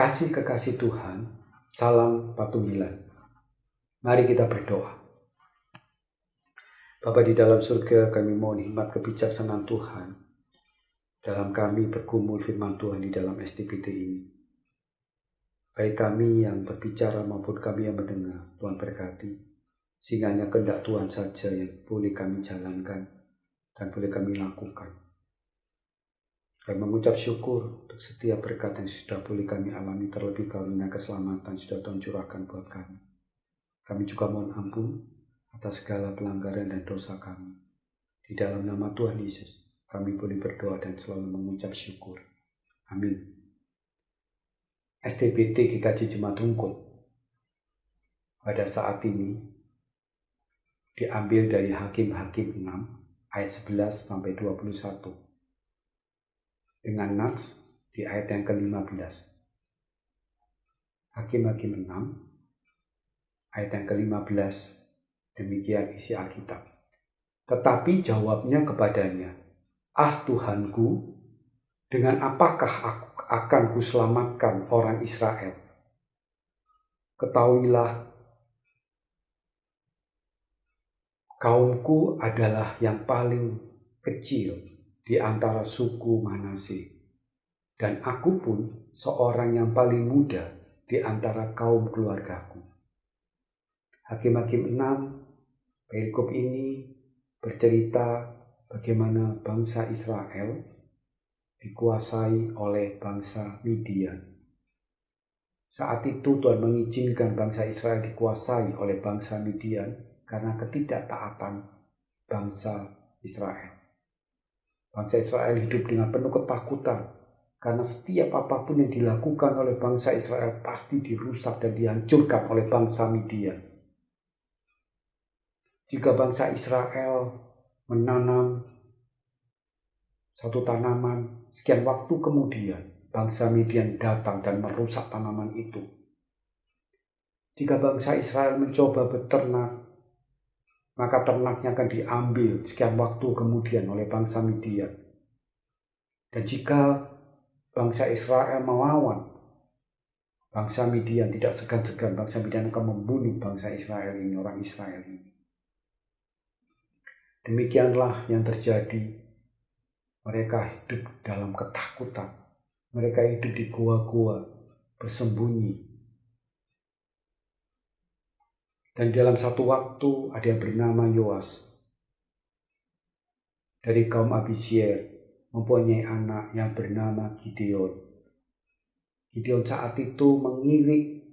Kekasih-kekasih Tuhan, salam patunggilan. Mari kita berdoa. Bapa di dalam surga, kami mohon hikmat kebijaksanaan Tuhan dalam kami bergumul firman Tuhan di dalam STPT ini. Baik kami yang berbicara maupun kami yang mendengar, Tuhan berkati, sehingga hanya kehendak Tuhan saja yang boleh kami jalankan dan boleh kami lakukan. Kami mengucap syukur untuk setiap berkat yang sudah boleh kami alami, terlebih karunia keselamatan sudah Tuhan curahkan buat kami. Kami juga mohon ampun atas segala pelanggaran dan dosa kami. Di dalam nama Tuhan Yesus, kami boleh berdoa dan selalu mengucap syukur. Amin. STPT GKJ Jemaat Rungkut pada saat ini diambil dari Hakim-Hakim 6 ayat 11 sampai 21. Dengan nats di ayat yang ke-15. Hakim-Hakim 6 ayat yang ke-15, demikian isi Alkitab. Tetapi jawabnya kepadanya, "Ah Tuhanku, dengan apakah aku akan kuselamatkan orang Israel? Ketahuilah, kaumku adalah yang paling kecil di antara suku Manase, dan aku pun seorang yang paling muda di antara kaum keluargaku." Hakim-Hakim 6, perikop ini bercerita bagaimana bangsa Israel dikuasai oleh bangsa Midian. Saat itu Tuhan mengizinkan bangsa Israel dikuasai oleh bangsa Midian karena ketidaktaatan bangsa Israel. Bangsa Israel hidup dengan penuh ketakutan karena setiap apapun yang dilakukan oleh bangsa Israel pasti dirusak dan dihancurkan oleh bangsa Midian. Jika bangsa Israel menanam satu tanaman, sekian waktu kemudian bangsa Midian datang dan merusak tanaman itu. Jika bangsa Israel mencoba beternak, maka ternaknya akan diambil sekian waktu kemudian oleh bangsa Midian. Dan jika bangsa Israel melawan bangsa Midian, tidak segan-segan bangsa Midian akan membunuh bangsa Israel ini, orang Israel ini. Demikianlah yang terjadi. Mereka hidup dalam ketakutan. Mereka hidup di gua-gua, bersembunyi. Dan dalam satu waktu ada yang bernama Yoas dari kaum Abisyer mempunyai anak yang bernama Gideon. Gideon saat itu mengirik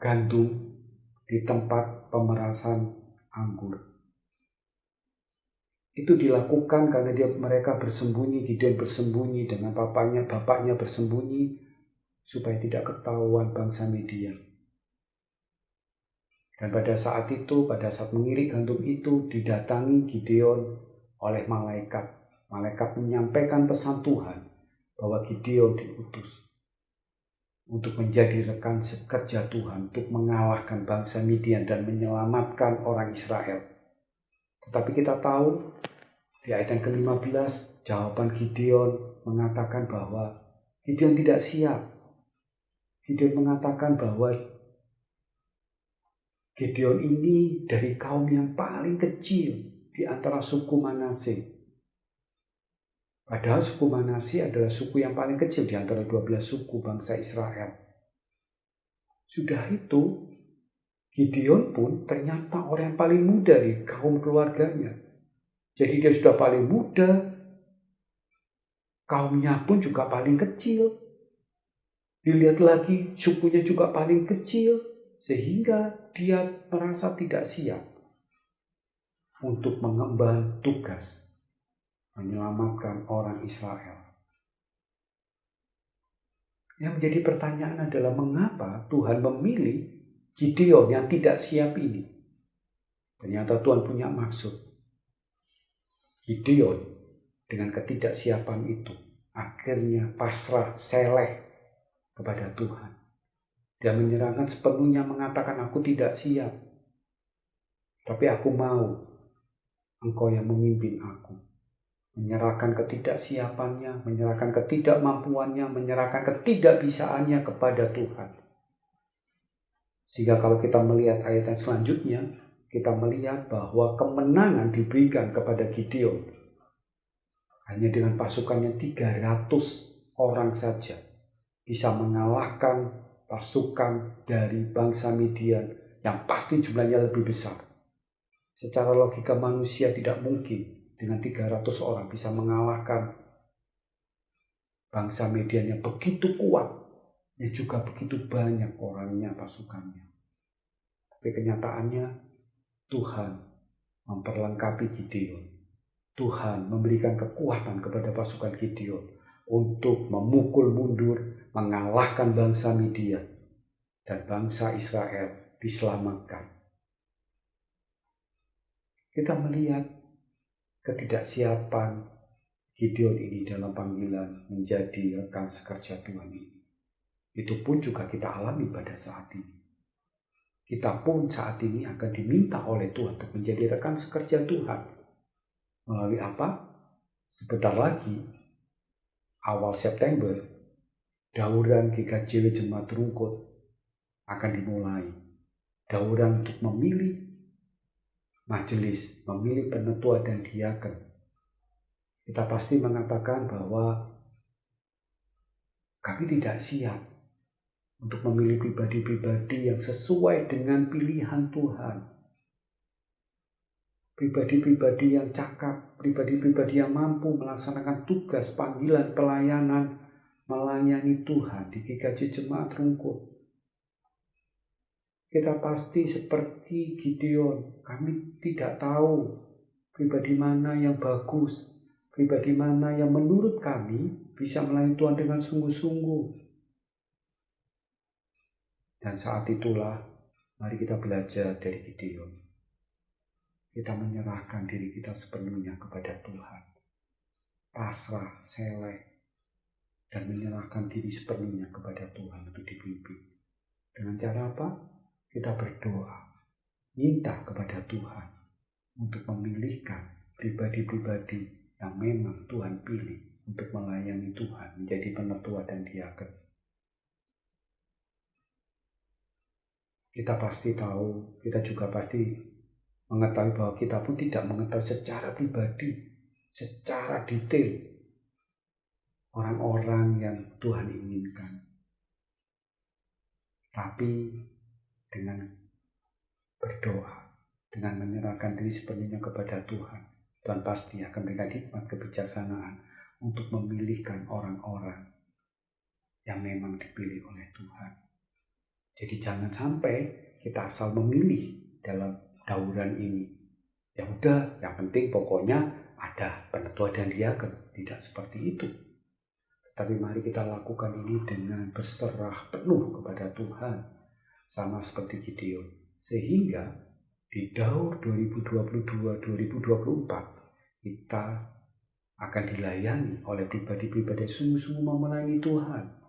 gandum di tempat pemerasan anggur. Itu dilakukan karena mereka bersembunyi, Gideon bersembunyi dengan bapaknya bersembunyi supaya tidak ketahuan bangsa Midian. Dan pada saat mengirik gandum itu, didatangi Gideon oleh malaikat. Malaikat menyampaikan pesan Tuhan bahwa Gideon diutus untuk menjadi rekan sekerja Tuhan, untuk mengalahkan bangsa Midian dan menyelamatkan orang Israel. Tetapi kita tahu di ayat yang ke-15, jawaban Gideon mengatakan bahwa Gideon tidak siap. Gideon mengatakan bahwa Gideon ini dari kaum yang paling kecil di antara suku Manase. Padahal suku Manase adalah suku yang paling kecil di antara 12 suku bangsa Israel. Sudah itu, Gideon pun ternyata orang yang paling muda di kaum keluarganya. Jadi dia sudah paling muda, kaumnya pun juga paling kecil. Dilihat lagi, sukunya juga paling kecil. Sehingga dia merasa tidak siap untuk mengemban tugas menyelamatkan orang Israel. Yang menjadi pertanyaan adalah mengapa Tuhan memilih Gideon yang tidak siap ini? Ternyata Tuhan punya maksud. Gideon dengan ketidaksiapan itu akhirnya pasrah, seleh kepada Tuhan. Dia menyerahkan sepenuhnya, mengatakan, "Aku tidak siap, tapi aku mau Engkau yang memimpin aku." menyerahkan ketidaksiapannya, menyerahkan ketidakmampuannya, menyerahkan ketidakbisaannya kepada Tuhan. Sehingga kalau kita melihat ayat yang selanjutnya, kita melihat bahwa kemenangan diberikan kepada Gideon. Hanya dengan pasukannya 300 orang saja bisa mengalahkan pasukan dari bangsa Midian yang pasti jumlahnya lebih besar. Secara logika manusia tidak mungkin dengan 300 orang bisa mengalahkan bangsa Midian yang begitu kuat, yang juga begitu banyak orangnya, pasukannya. Tapi kenyataannya Tuhan memperlengkapi Gideon. Tuhan memberikan kekuatan kepada pasukan Gideon untuk memukul mundur, mengalahkan bangsa Midian, dan bangsa Israel diselamatkan. Kita melihat ketidaksiapan Gideon ini dalam panggilan menjadi rekan sekerja Tuhan ini. Itu pun juga kita alami pada saat ini. Kita pun saat ini akan diminta oleh Tuhan untuk menjadi rekan sekerja Tuhan. Melalui apa? Sebentar lagi, awal September, dauran GKJW Jemaat Rungkut akan dimulai. Dauran untuk memilih majelis, memilih penetua dan diaken. Kita pasti mengatakan bahwa kami tidak siap untuk memilih pribadi-pribadi yang sesuai dengan pilihan Tuhan. Pribadi-pribadi yang cakap, pribadi-pribadi yang mampu melaksanakan tugas, panggilan, pelayanan, melayani Tuhan di GKJ Jemaat Rungkut. Kita pasti seperti Gideon, kami tidak tahu pribadi mana yang bagus, pribadi mana yang menurut kami bisa melayani Tuhan dengan sungguh-sungguh. Dan saat itulah, mari kita belajar dari Gideon. Kita menyerahkan diri kita sepenuhnya kepada Tuhan. Pasrah, seleh, dan menyerahkan diri sepenuhnya kepada Tuhan untuk dipimpin. Dengan cara apa? Kita berdoa, minta kepada Tuhan untuk memilihkan pribadi-pribadi yang memang Tuhan pilih untuk melayani Tuhan, menjadi penetua dan diaken. Kita pasti tahu, kita juga pasti mengetahui bahwa kita pun tidak mengetahui secara pribadi, secara detail orang-orang yang Tuhan inginkan. Tapi dengan berdoa, dengan menyerahkan diri sepenuhnya kepada Tuhan, Tuhan pasti akan memberikan hikmat kebijaksanaan untuk memilihkan orang-orang yang memang dipilih oleh Tuhan. Jadi jangan sampai kita asal memilih dalam dauran ini. Ya udah, yang penting pokoknya ada penetua dan diaken. Tidak seperti itu. Tapi mari kita lakukan ini dengan berserah penuh kepada Tuhan. Sama seperti Gideon. Sehingga di Daur 2022-2024 kita akan dilayani oleh pribadi-pribadi yang sungguh-sungguh mau melayani Tuhan.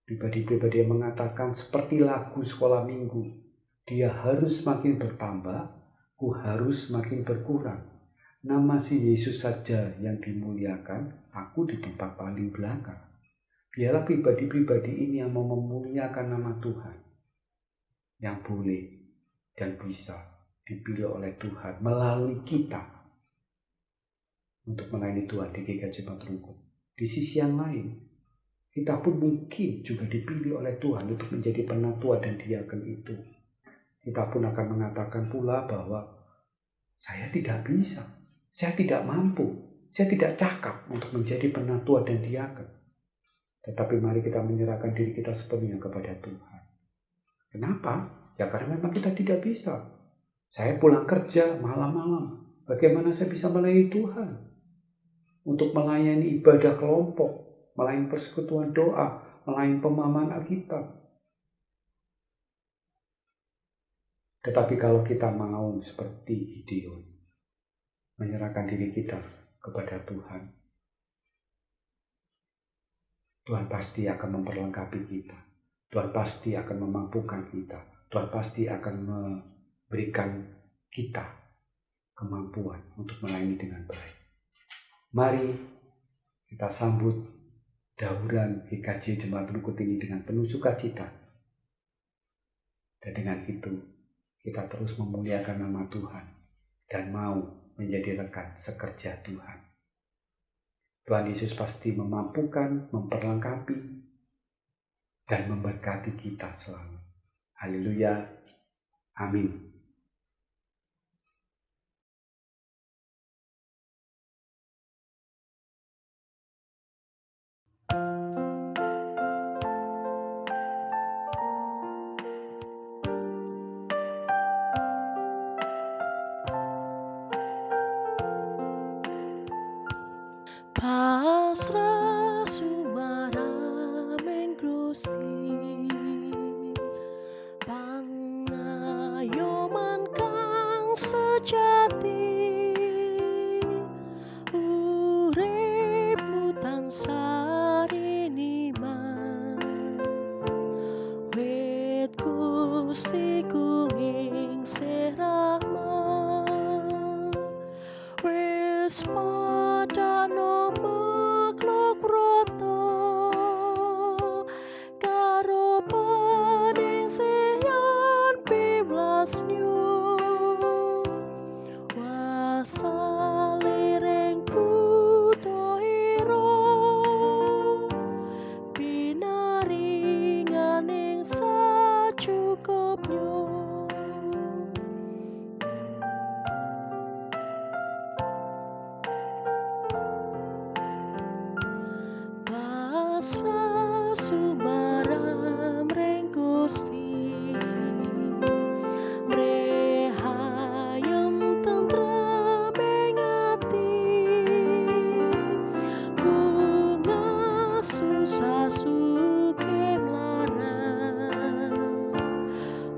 Pribadi-pribadi yang mengatakan seperti lagu sekolah minggu. Dia harus makin bertambah, ku harus makin berkurang. Nama si Yesus saja yang dimuliakan, aku di tempat paling belakang. Biarlah pribadi-pribadi ini yang mau memuliakan nama Tuhan, yang boleh dan bisa dipilih oleh Tuhan melalui kita untuk melayani Tuhan di GKJ Jemaat Rungkut. Di sisi yang lain, kita pun mungkin juga dipilih oleh Tuhan untuk menjadi penatua dan diaken itu. Kita pun akan mengatakan pula bahwa saya tidak bisa, saya tidak mampu, saya tidak cakap untuk menjadi penatua dan diaken. Tetapi mari kita menyerahkan diri kita sepenuhnya kepada Tuhan. Kenapa? Ya karena memang kita tidak bisa. Saya pulang kerja malam-malam. Bagaimana saya bisa melayani Tuhan? Untuk melayani ibadah kelompok, melayani persekutuan doa, melayani pemahaman Alkitab. Tetapi kalau kita mau seperti Gideon, menyerahkan diri kita kepada Tuhan, Tuhan pasti akan memperlengkapi kita. Tuhan pasti akan memampukan kita. Tuhan pasti akan memberikan kita kemampuan untuk melayani dengan baik. Mari kita sambut dauran GKJ Jemaat Rukut ini dengan penuh sukacita. Dan dengan itu kita terus memuliakan nama Tuhan dan mau menjadi rekan sekerja Tuhan. Tuhan Yesus pasti memampukan, memperlengkapi, dan memberkati kita selalu. Haleluya. Amin. Pasrah sumaraming Gusti, pangayoman kang sejati, uripmu tansah riniman, wit Gusti kuningsih rahmat, wis padano makhluk broto karo paningsihan piwlasnyo wasaliring buto ira pinaringaning sacukupnyo. Pasrah sumaram ring Gusti, mrehayem tentreming ati, bunga susah suke mlarat,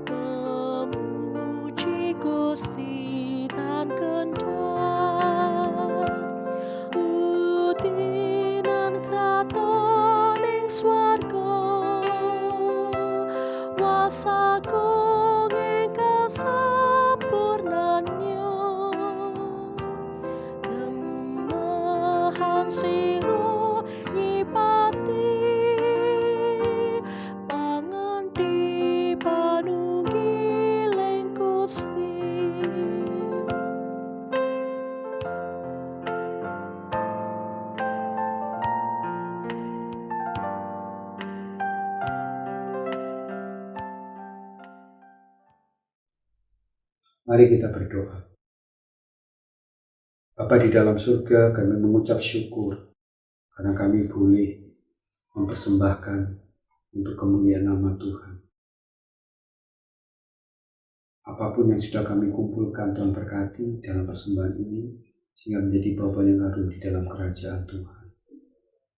memuji Gusti tan kendhat, utinan kratoning swarga, wasagung ing kasampurnannya, temahan sira nyipati, panganti panunggiling Gusti. Mari kita berdoa. Bapa di dalam surga, kami mengucap syukur karena kami boleh mempersembahkan untuk kemuliaan nama Tuhan. Apapun yang sudah kami kumpulkan, Tuhan berkati dalam persembahan ini, sehingga menjadi bauban yang harum di dalam kerajaan Tuhan.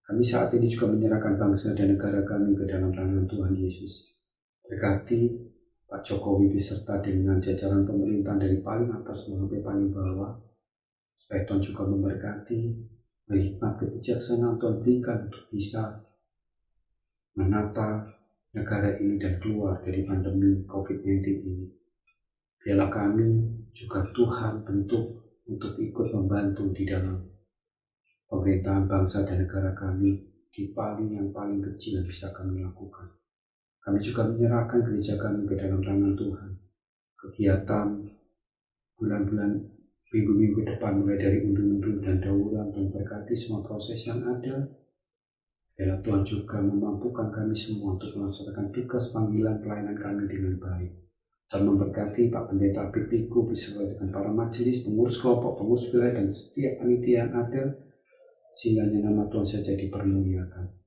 Kami saat ini juga menyerahkan bangsa dan negara kami ke dalam tangan Tuhan Yesus. Berkati Pak Jokowi beserta dengan jajaran pemerintahan dari paling atas sampai paling bawah, supaya Tuhan juga memberkati, beri hikmat kebijaksanaan Tuhan berikan untuk bisa menata negara ini dan keluar dari pandemi COVID-19 ini. Biarlah kami juga Tuhan bentuk untuk ikut membantu di dalam pemerintahan bangsa dan negara kami di yang paling kecil yang bisa kami lakukan. Kami juga menyerahkan gereja kami ke dalam tangan Tuhan. Kegiatan bulan-bulan, minggu-minggu depan mulai dari undur-undur dan dauran, dan berkati semua proses yang ada. Biarlah Tuhan juga memampukan kami semua untuk melaksanakan tugas panggilan pelayanan kami dengan baik. Dan memberkati Pak Pendeta Abitiku beserta dengan para majelis, pengurus kelompok, pengurus wilayah, dan setiap panitia yang ada, sehingga nama Tuhan saja dipermuliakan.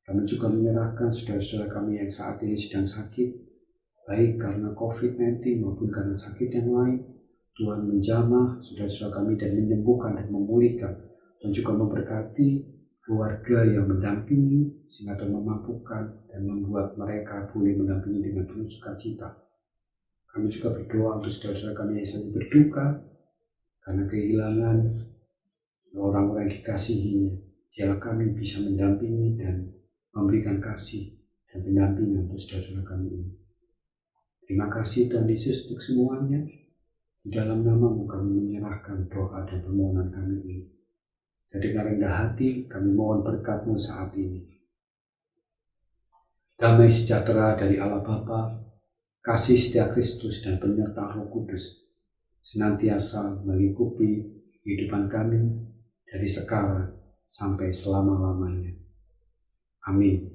Kami juga menyerahkan saudara-saudara kami yang saat ini sedang sakit, baik karena COVID-19 maupun karena sakit yang lain. Tuhan menjamah saudara-saudara kami dan menyembuhkan dan memulihkan. Dan juga memberkati keluarga yang mendampingi, sehingga Tuhan memampukan dan membuat mereka boleh mendampingi dengan penuh sukacita. Kami juga berdoa untuk saudara-saudara kami yang sedang berduka karena kehilangan orang-orang yang dikasihinya. Biarlah kami bisa mendampingi dan memberikan kasih dan pendampingan untuk saudara-saudara kami ini. Terima kasih Tuhan Yesus untuk semuanya. Di dalam nama-Mu kami menyerahkan doa dan permohonan kami ini. Dan dengan rendah hati kami mohon berkat-Mu saat ini. Damai sejahtera dari Allah Bapa, kasih setia Kristus dan penyertaan Roh Kudus senantiasa melingkupi kehidupan kami dari sekarang sampai selama-lamanya. Amin.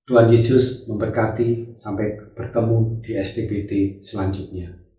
Tuhan Yesus memberkati, sampai bertemu di STBT selanjutnya.